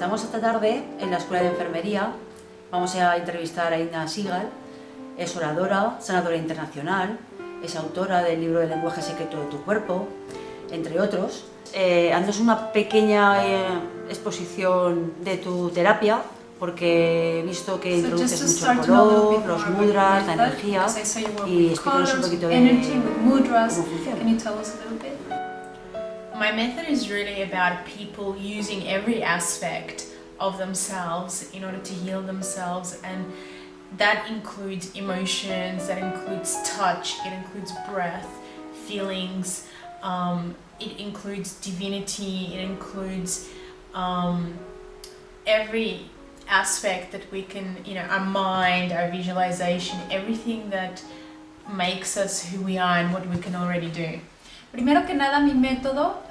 Estamos esta tarde en la Escuela de Enfermería. Vamos a entrevistar a Inna Segal. Es oradora, sanadora internacional, es autora del libro de lenguaje, secreto de tu cuerpo, entre otros. Haznos una pequeña exposición de tu terapia, porque he visto que introduces mucho el color, los mudras, la energía, y explícanos un poquito de cómo funciona. My method is really about people using every aspect of themselves in order to heal themselves, and that includes emotions, that includes touch, it includes breath, feelings, it includes divinity, it includes every aspect that we can, our mind, our visualization, everything that makes us who we are and what we can already do. Primero que nada, mi método,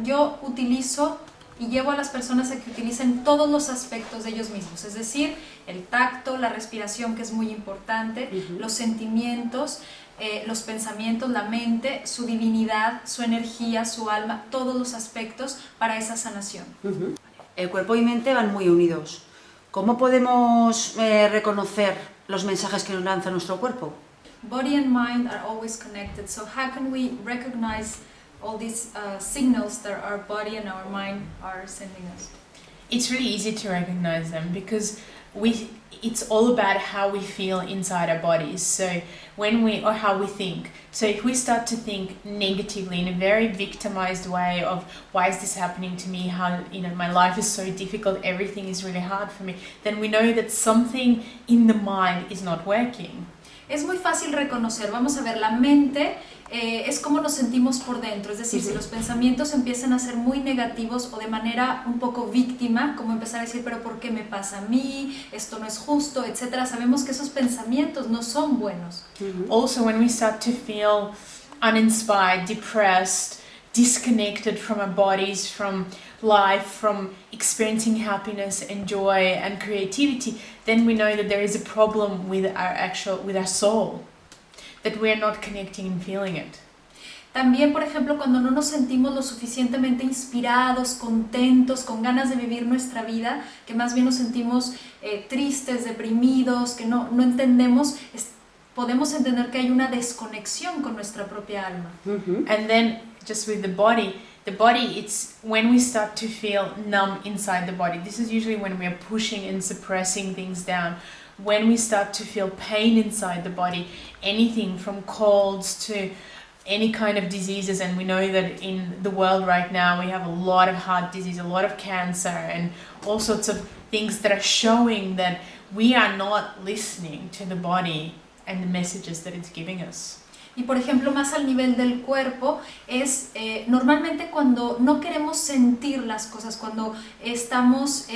yo utilizo y llevo a las personas a que utilicen todos los aspectos de ellos mismos, es decir, el tacto, la respiración, que es muy importante, los sentimientos, los pensamientos, la mente, su divinidad, su energía, su alma, todos los aspectos para esa sanación. El cuerpo y mente van muy unidos. ¿Cómo podemos reconocer los mensajes que nos lanza nuestro cuerpo? Body and mind are always connected, so how can we recognize all these signals that our body and our mind are sending us? It's really easy to recognize them because it's all about how we feel inside our bodies. So or how we think. So if we start to think negatively in a very victimized way of why is this happening to me, how my life is so difficult, everything is really hard for me, then we know that something in the mind is not working. Es muy fácil reconocer, vamos a ver, la mente es como nos sentimos por dentro, es decir, si los pensamientos empiezan a ser muy negativos o de manera un poco víctima, como empezar a decir, pero ¿por qué me pasa a mí? Esto no es justo, etcétera. Sabemos que esos pensamientos no son buenos. Also, when we start to feel uninspired, depressed, disconnected from our bodies, from life, from experiencing happiness and joy and creativity, then we know that there is a problem with our soul, that we are not connecting and feeling it. También, por ejemplo, cuando no nos sentimos lo suficientemente inspirados, contentos, con ganas de vivir nuestra vida, que más bien nos sentimos tristes, deprimidos, que no entendemos, podemos entender que hay una desconexión con nuestra propia alma. And then, just with the body, it's when we start to feel numb inside the body. This is usually when we are pushing and suppressing things down. When we start to feel pain inside the body, anything from colds to any kind of diseases, and we know that in the world right now we have a lot of heart disease, a lot of cancer, and all sorts of things that are showing that we are not listening to the body and the messages that it's giving us. Y por ejemplo, más al nivel del cuerpo, es normalmente cuando no queremos sentir las cosas, cuando estamos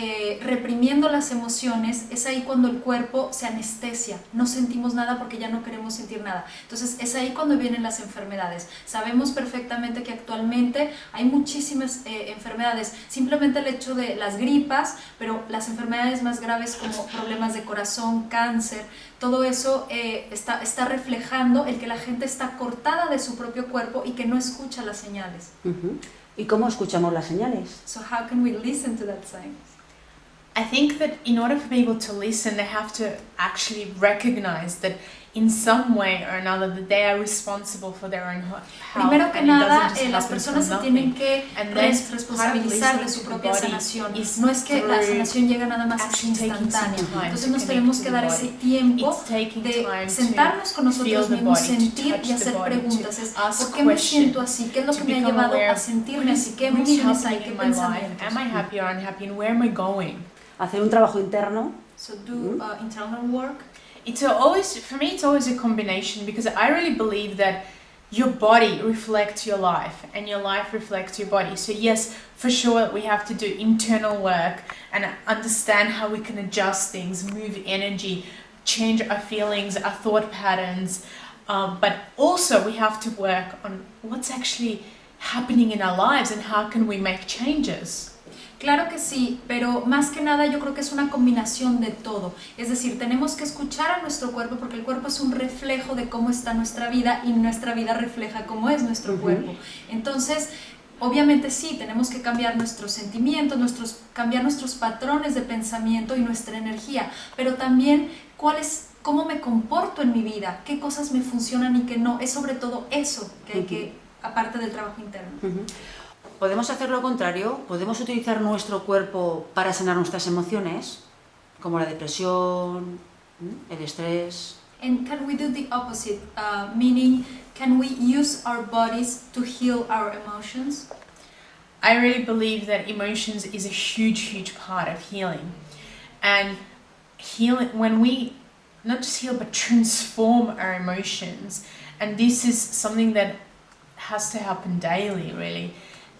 reprimiendo las emociones, es ahí cuando el cuerpo se anestesia, no sentimos nada porque ya no queremos sentir nada. Entonces es ahí cuando vienen las enfermedades. Sabemos perfectamente que actualmente hay muchísimas enfermedades, simplemente el hecho de las gripas, pero las enfermedades más graves como problemas de corazón, cáncer, todo eso está reflejando el que la gente está cortada de su propio cuerpo y que no escucha las señales. ¿Y cómo escuchamos las señales? So how can we listen to that signs? I think that in order for people to listen, they have to actually recognize that in some way or another that they are responsible for their own health. Primero que and nada, it doesn't just las happen personas from se tienen nothing. que And then responsabilizar de su propia sanación. No es que la sanación llega nada más así instantánea. Entonces nos tenemos que dar ese tiempo de sentarnos con nosotros mismos, sentir y hacer preguntas. ¿Por qué me siento así? ¿Qué es lo que me ha llevado a sentirme así? ¿Qué emociones hay? ¿Qué pensamientos? Am I happy or unhappy, and where am I going? Hacer un trabajo interno. So do internal work. For me, it's always a combination, because I really believe that your body reflects your life and your life reflects your body. So yes, for sure, we have to do internal work and understand how we can adjust things, move energy, change our feelings, our thought patterns. But also we have to work on what's actually happening in our lives and how can we make changes. Claro que sí, pero más que nada yo creo que es una combinación de todo. Es decir, tenemos que escuchar a nuestro cuerpo porque el cuerpo es un reflejo de cómo está nuestra vida y nuestra vida refleja cómo es nuestro cuerpo. Entonces, Obviamente sí, tenemos que cambiar nuestros sentimientos, cambiar nuestros patrones de pensamiento y nuestra energía, pero también cómo me comporto en mi vida, qué cosas me funcionan y qué no. Es sobre todo eso que hay que, aparte del trabajo interno. ¿Podemos hacer lo contrario? ¿Podemos utilizar nuestro cuerpo para sanar nuestras emociones? Como la depresión, el estrés. And can we do the opposite? Meaning, can we use our bodies to heal our emotions? I really believe that emotions is a huge part of healing. And healing, when we not just heal but transform our emotions, and this is something that has to happen daily really,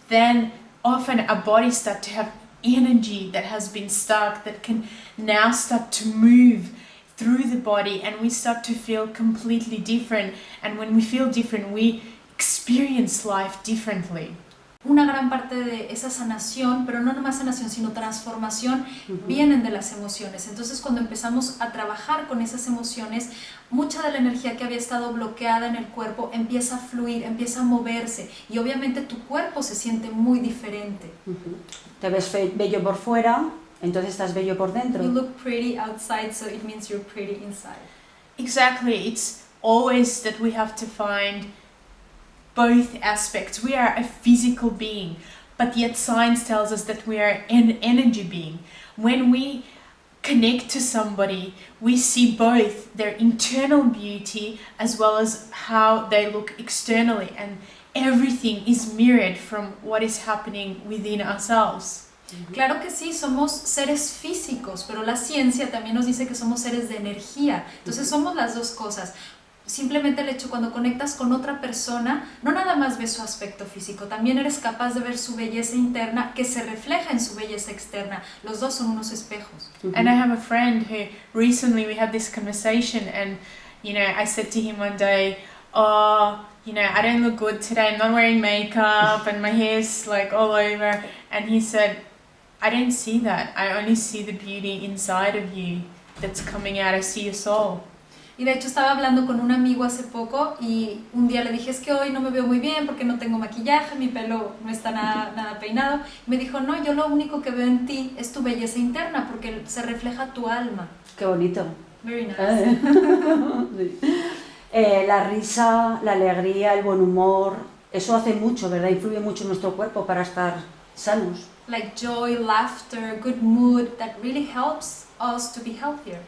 then often our bodies start to have energy that has been stuck that can now start to move through the body, and we start to feel completely different, and when we feel different we experience life differently. Una gran parte de esa sanación, pero no nomás sanación, sino transformación, vienen de las emociones. Entonces, cuando empezamos a trabajar con esas emociones, mucha de la energía que había estado bloqueada en el cuerpo empieza a fluir, empieza a moverse, y obviamente tu cuerpo se siente muy diferente. Te ves bello por fuera, entonces estás bello por dentro. You look pretty outside, so it means you're pretty inside. Exactly, it's always that we have to find both aspects. We are a physical being, but yet science tells us that we are an energy being. When we connect to somebody, we see both their internal beauty as well as how they look externally, and everything is mirrored from what is happening within ourselves. Claro que sí, somos seres físicos, pero la ciencia también nos dice que somos seres de energía. Entonces somos las dos cosas. Simplemente el hecho, cuando conectas con otra persona, no nada más ves su aspecto físico, también eres capaz de ver su belleza interna que se refleja en su belleza externa. Los dos son unos espejos. And I have a friend who recently we had this conversation, and I said to him one day, I don't look good today, I'm not wearing makeup and my hair's like all over, and he said, I don't see that, I only see the beauty inside of you that's coming out, I see your soul. Y de hecho estaba hablando con un amigo hace poco y un día le dije, es que hoy no me veo muy bien porque no tengo maquillaje, mi pelo no está nada peinado. Y me dijo, no, yo lo único que veo en ti es tu belleza interna porque se refleja tu alma. Qué bonito. Very nice. Sí. La risa, la alegría, el buen humor, eso hace mucho, ¿verdad? Influye mucho en nuestro cuerpo para estar sanos. Like joy, laughter, good mood, that really helps us to be healthier.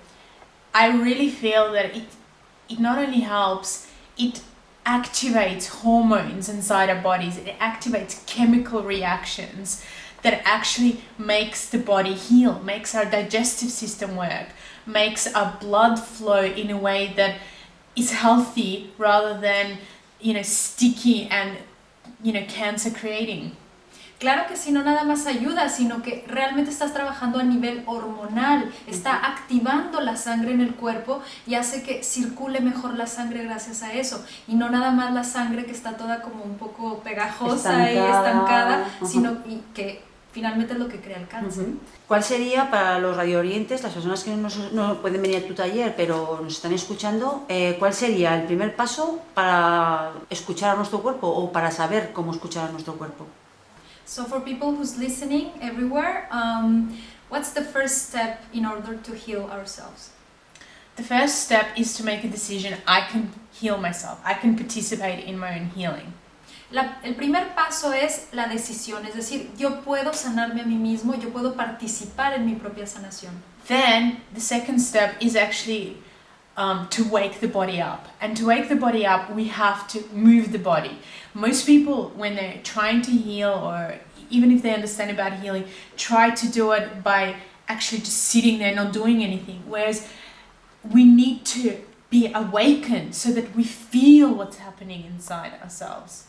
I really feel that it not only helps, it activates hormones inside our bodies, it activates chemical reactions that actually makes the body heal, makes our digestive system work, makes our blood flow in a way that is healthy rather than, sticky and, cancer creating. Claro que sí, no nada más ayuda, sino que realmente estás trabajando a nivel hormonal, está activando la sangre en el cuerpo y hace que circule mejor la sangre gracias a eso. Y no nada más la sangre que está toda como un poco pegajosa y estancada, sino que finalmente es lo que crea el cáncer. ¿Cuál sería para los radioorientes, las personas que no pueden venir a tu taller pero nos están escuchando, cuál sería el primer paso para escuchar a nuestro cuerpo o para saber cómo escuchar a nuestro cuerpo? So for people who's listening everywhere, what's the first step in order to heal ourselves? The first step is to make a decision. I can heal myself. I can participate in my own healing. El primer paso es la decisión, es decir, yo puedo sanarme a mí mismo, yo puedo participar en mi propia sanación. Then the second step is actually to wake the body up. And to wake the body up, we have to move the body. Most people, when they're trying to heal, or even if they understand about healing, try to do it by actually just sitting there not doing anything. Whereas we need to be awakened so that we feel what's happening inside ourselves.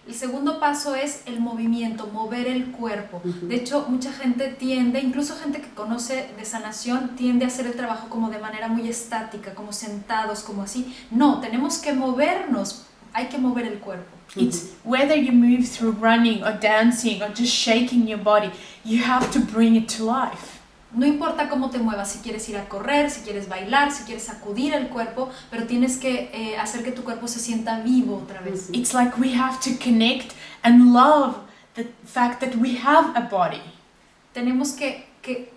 El segundo paso es el movimiento, mover el cuerpo. De hecho, mucha gente tiende, incluso gente que conoce de sanación, tiende a hacer el trabajo como de manera muy estática, como sentados, como así. No, tenemos que movernos, hay que mover el cuerpo. It's whether you move through running or dancing or just shaking your body, you have to bring it to life. No importa cómo te muevas, si quieres ir a correr, si quieres bailar, si quieres sacudir el cuerpo, pero tienes que hacer que tu cuerpo se sienta vivo otra vez. It's like we have to connect and love the fact that we have a body. Tenemos que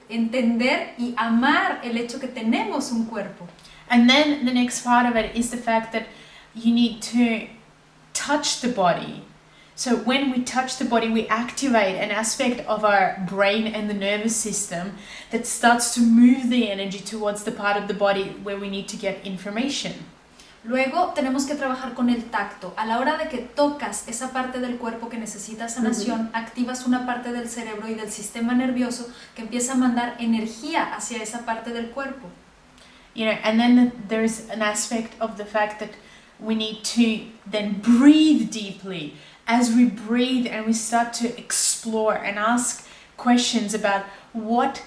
entender y amar el hecho que tenemos un cuerpo. And then the next part of it is the fact that you need to touch the body. So when we touch the body, we activate an aspect of our brain and the nervous system that starts to move the energy towards the part of the body where we need to get information. Luego tenemos que trabajar con el tacto. A la hora de que tocas esa parte del cuerpo que necesita sanación, activas una parte del cerebro y del sistema nervioso que empieza a mandar energía hacia esa parte del cuerpo. You know, and then there's an aspect of the fact that we need to then breathe deeply. As we breathe and we start to explore and ask questions about what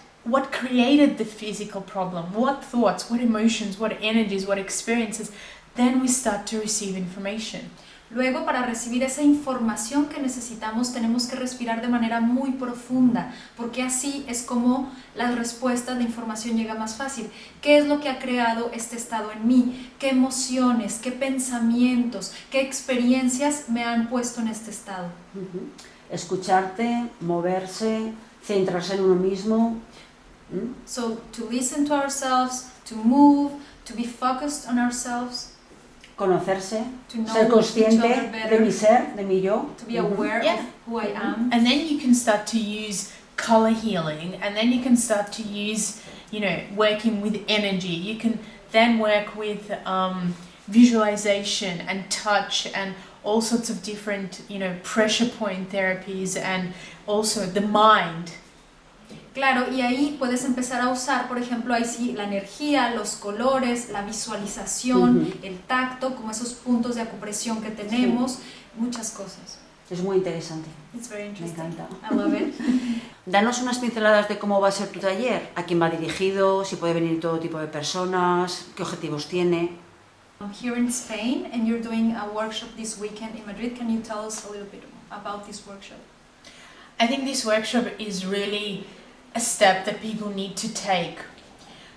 created the physical problem, what thoughts, what emotions, what energies, what experiences, then we start to receive information. Luego, para recibir esa información que necesitamos, tenemos que respirar de manera muy profunda, porque así es como la respuesta de información llega más fácil. ¿Qué es lo que ha creado este estado en mí? ¿Qué emociones, qué pensamientos, qué experiencias me han puesto en este estado? Escucharte, moverse, centrarse en uno mismo. So, to listen to ourselves, to move, to be focused on ourselves. Conocerse, To know ser consciente each other better, de mi ser, de mi yo. to be aware Yeah. of who I am. And then you can start to use color healing, and then you can start to use, you know, working with energy. You can then work with visualization and touch and all sorts of different, you know, pressure point therapies, and also the mind. Claro, y ahí puedes empezar a usar, por ejemplo, ahí sí, la energía, los colores, la visualización, el tacto, como esos puntos de acupresión que tenemos, muchas cosas. Es muy interesante. It's very Me interesting. encanta. I love it. Danos unas pinceladas de cómo va a ser tu taller, a quién va dirigido, si puede venir todo tipo de personas, qué objetivos tiene. I'm here in Spain and you're doing a workshop this weekend in Madrid. Can you tell us a little bit about this workshop? I think this workshop is really a step that people need to take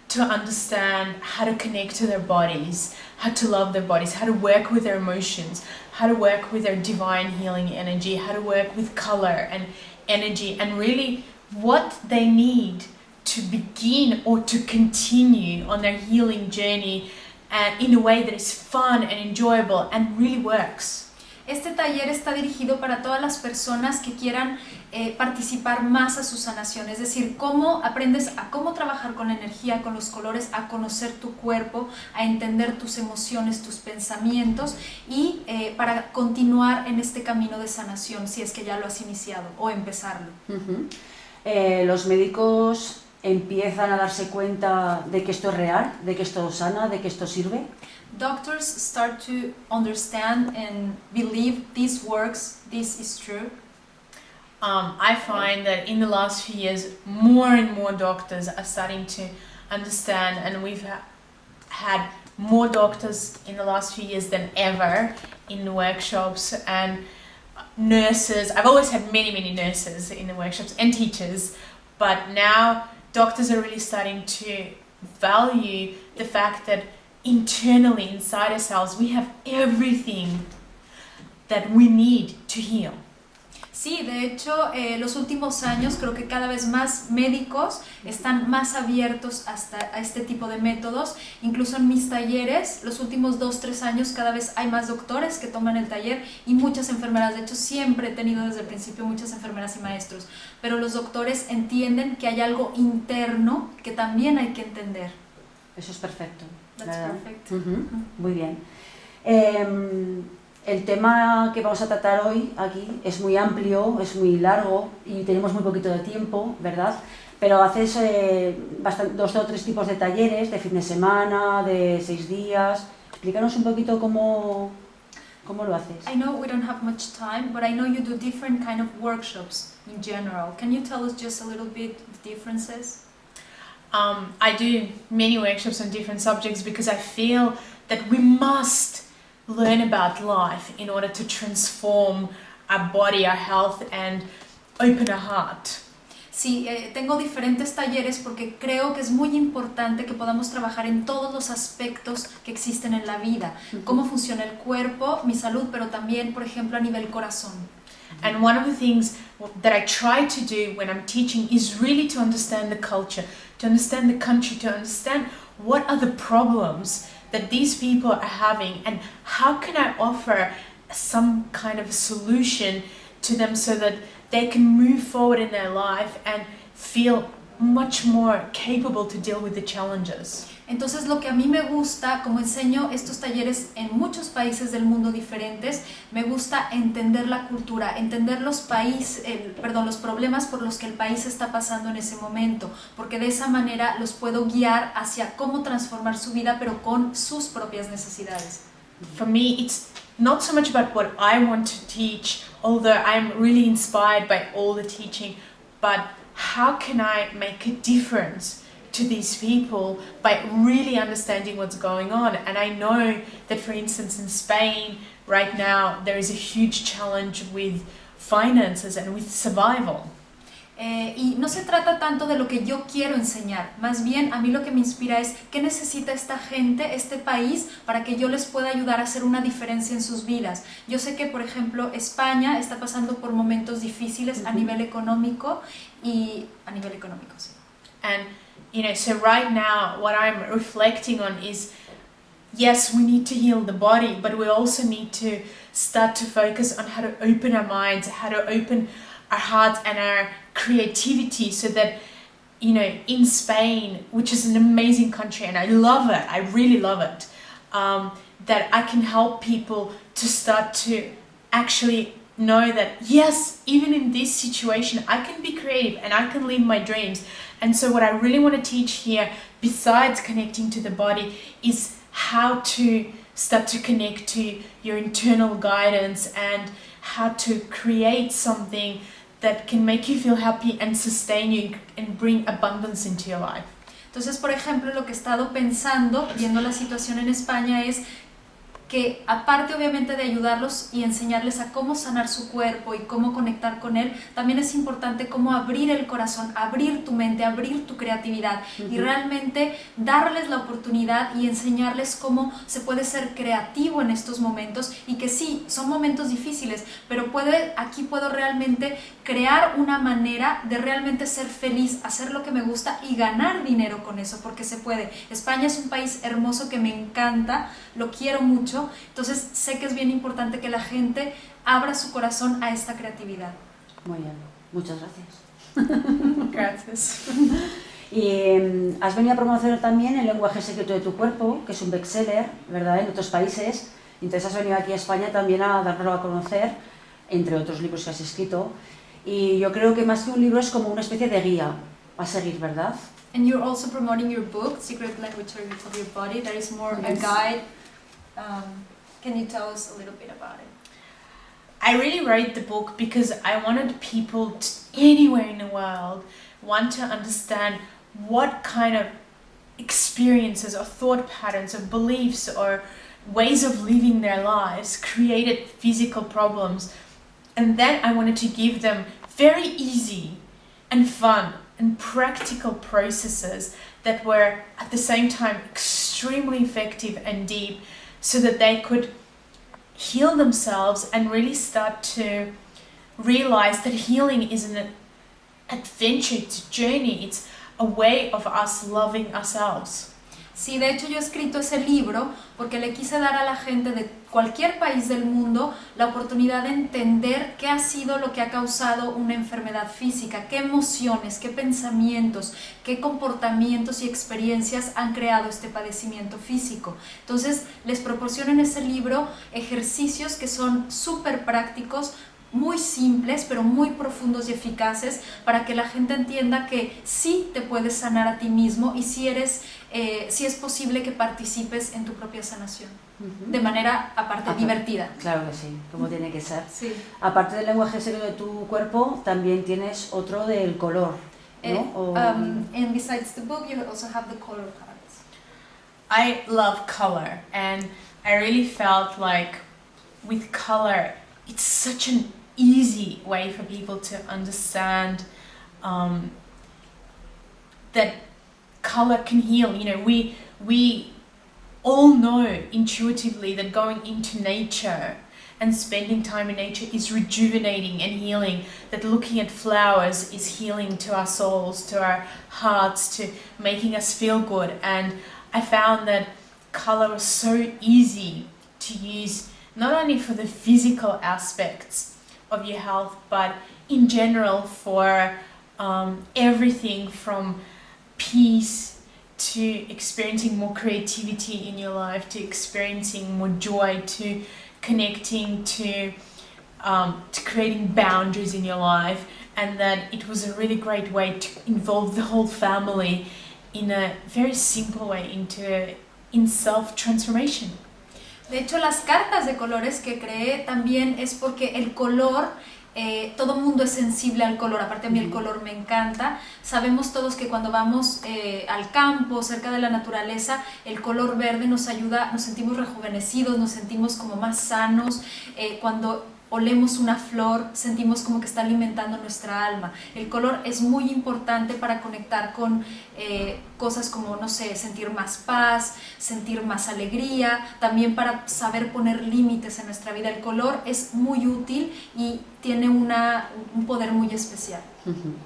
to understand how to connect to their bodies, how to love their bodies, how to work with their emotions, how to work with their divine healing energy, how to work with color and energy, and really what they need to begin or to continue on their healing journey in a way that is fun and enjoyable and really works. Este taller está dirigido para todas las personas que quieran participar más a su sanación, es decir, cómo aprendes a cómo trabajar con la energía, con los colores, a conocer tu cuerpo, a entender tus emociones, tus pensamientos y para continuar en este camino de sanación, si es que ya lo has iniciado o empezarlo. Los médicos empiezan a darse cuenta de que esto es real, de que esto sana, de que esto sirve. Doctors start to understand and believe this works, this is true. I find that in the last few years, more and more doctors are starting to understand, and we've had more doctors in the last few years than ever in the workshops, and nurses. I've always had many nurses in the workshops and teachers, but now doctors are really starting to value the fact that internally inside ourselves we have everything that we need to heal. Sí, de hecho, los últimos años creo que cada vez más médicos están más abiertos a este tipo de métodos. Incluso en mis talleres, los últimos 2-3 años, cada vez hay más doctores que toman el taller y muchas enfermeras. De hecho, siempre he tenido desde el principio muchas enfermeras y maestros. Pero los doctores entienden que hay algo interno que también hay que entender. Eso es perfecto. That's perfect. Muy bien. El tema que vamos a tratar hoy aquí es muy amplio, es muy largo y tenemos muy poquito de tiempo, ¿verdad? Pero haces 2 o 3 tipos de talleres, de fin de semana, de 6 días. Explícanos un poquito cómo lo haces. I know we don't have much time, but I know you do different kind of workshops in general. Can you tell us just a little bit the differences? I do many workshops on different subjects because I feel that we must learn about life in order to transform our body, our health, and open our heart. Sí, tengo diferentes talleres porque creo que es muy importante que podamos trabajar en todos los aspectos que existen en la vida. Cómo funciona el cuerpo, mi salud, pero también, por ejemplo, a nivel corazón. And one of the things that I try to do when I'm teaching is really to understand the culture, to understand the country, to understand what are the problems that these people are having and how can I offer some kind of a solution to them so that they can move forward in their life and feel much more capable to deal with the challenges. Entonces lo que a mí me gusta, como enseño estos talleres en muchos países del mundo diferentes, me gusta entender la cultura, entender los problemas por los que el país está pasando en ese momento, porque de esa manera los puedo guiar hacia cómo transformar su vida, pero con sus propias necesidades. For me, it's not so much about what I want to teach, although I'm really inspired by all the teaching, but how can I make a difference to these people by really understanding what's going on. And I know that, for instance, in Spain right now there is a huge challenge with finances and with survival. Y no se trata tanto de lo que yo quiero enseñar, más bien a mí lo que me inspira es qué necesita esta gente, este país, para que yo les pueda ayudar a hacer una diferencia en sus vidas. Yo sé que, por ejemplo, España está pasando por momentos difíciles a nivel económico sí. And you know, so right now what I'm reflecting on is, yes, we need to heal the body, but we also need to start to focus on how to open our minds, how to open our hearts and our creativity, so that, you know, in Spain, which is an amazing country and I love it, I really love it, that I can help people to start to actually know that, yes, even in this situation, I can be creative and I can live my dreams. And so what I really want to teach here, besides connecting to the body, is how to start to connect to your internal guidance and how to create something that can make you feel happy and sustain you and bring abundance into your life. Entonces, por ejemplo, lo que he estado pensando, viendo la situación en España, es que aparte obviamente de ayudarlos y enseñarles a cómo sanar su cuerpo y cómo conectar con él, también es importante cómo abrir el corazón, abrir tu mente, abrir tu creatividad y realmente darles la oportunidad y enseñarles cómo se puede ser creativo en estos momentos y que sí, son momentos difíciles, pero aquí puedo realmente crear una manera de realmente ser feliz, hacer lo que me gusta y ganar dinero con eso, porque se puede. España es un país hermoso que me encanta, lo quiero mucho. Entonces sé que es bien importante que la gente abra su corazón a esta creatividad. Muy bien, muchas gracias. Gracias. Y has venido a promocionar también el lenguaje secreto de tu cuerpo, que es un bestseller, ¿verdad?, en otros países. Entonces has venido aquí a España también a darlo a conocer, entre otros libros que has escrito. Y yo creo que más que un libro es como una especie de guía a seguir, ¿verdad? And you're also promoting your book, Secret Language of Your Body. There is more a guide. Can you tell us a little bit about it? I really wrote the book because I wanted people anywhere in the world want to understand what kind of experiences or thought patterns or beliefs or ways of living their lives created physical problems. And then I wanted to give them very easy and fun and practical processes that were at the same time extremely effective and deep, so that they could heal themselves and really start to realize that healing is an adventure, it's a journey, it's a way of us loving ourselves. Sí, de hecho yo he escrito ese libro porque le quise dar a la gente de cualquier país del mundo la oportunidad de entender qué ha sido lo que ha causado una enfermedad física, qué emociones, qué pensamientos, qué comportamientos y experiencias han creado este padecimiento físico. Entonces les proporciono en ese libro ejercicios que son súper prácticos, muy simples pero muy profundos y eficaces para que la gente entienda que sí te puedes sanar a ti mismo y sí es posible que participes en tu propia sanación de manera aparte divertida. Claro que sí, como tiene que ser. Sí. Aparte del lenguaje secreto de tu cuerpo, también tienes otro del color, ¿no? And besides the book, you also have the color cards. I love color, and I really felt like with color, it's such an easy way for people to understand that color can heal. You know, we all know intuitively that going into nature and spending time in nature is rejuvenating and healing, that looking at flowers is healing to our souls, to our hearts, to making us feel good. And I found that color was so easy to use, not only for the physical aspects of your health, but in general for everything from peace to experiencing more creativity in your life, to experiencing more joy, to connecting, to creating boundaries in your life, and that it was a really great way to involve the whole family in a very simple way in self-transformation. De hecho, las cartas de colores que creé también es porque el color, todo mundo es sensible al color, aparte a mí el color me encanta. Sabemos todos que cuando vamos al campo, cerca de la naturaleza, el color verde nos ayuda, nos sentimos rejuvenecidos, nos sentimos como más sanos. Cuando olemos una flor, sentimos como que está alimentando nuestra alma. El color es muy importante para conectar con cosas como, no sé, sentir más paz, sentir más alegría, también para saber poner límites en nuestra vida. El color es muy útil y tiene un poder muy especial.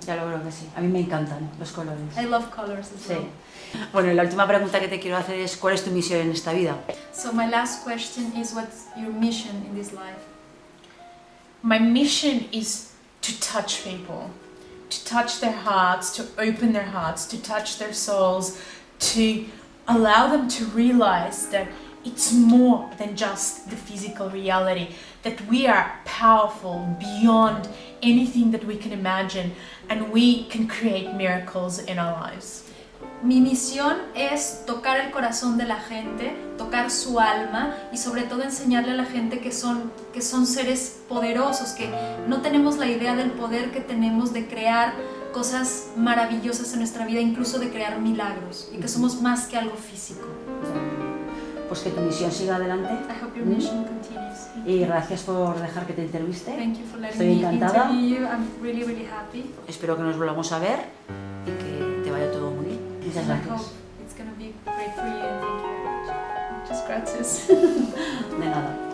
Ya lo creo que sí. A mí me encantan los colores. I love colors as well. Sí. Bueno, y la última pregunta que te quiero hacer es, ¿cuál es tu misión en esta vida? So my last question is, what's your mission in this life? My mission is to touch people, to touch their hearts, to open their hearts, to touch their souls, to allow them to realize that it's more than just the physical reality, that we are powerful beyond anything that we can imagine, and we can create miracles in our lives. Mi misión es tocar el corazón de la gente, tocar su alma y sobre todo enseñarle a la gente que son seres poderosos, que no tenemos la idea del poder que tenemos de crear cosas maravillosas en nuestra vida, incluso de crear milagros, y que somos más que algo físico. Pues que tu misión siga adelante. I hope your mission continues. Y gracias por dejar que te entreviste. Thank you for letting Estoy me encantada. interview you. I'm really, really happy. Espero que nos volvamos a ver y que te vaya todo muy bien. Muchas I gracias. hope it's going to be great for you, and thank you very much. Muchas gracias. De nada.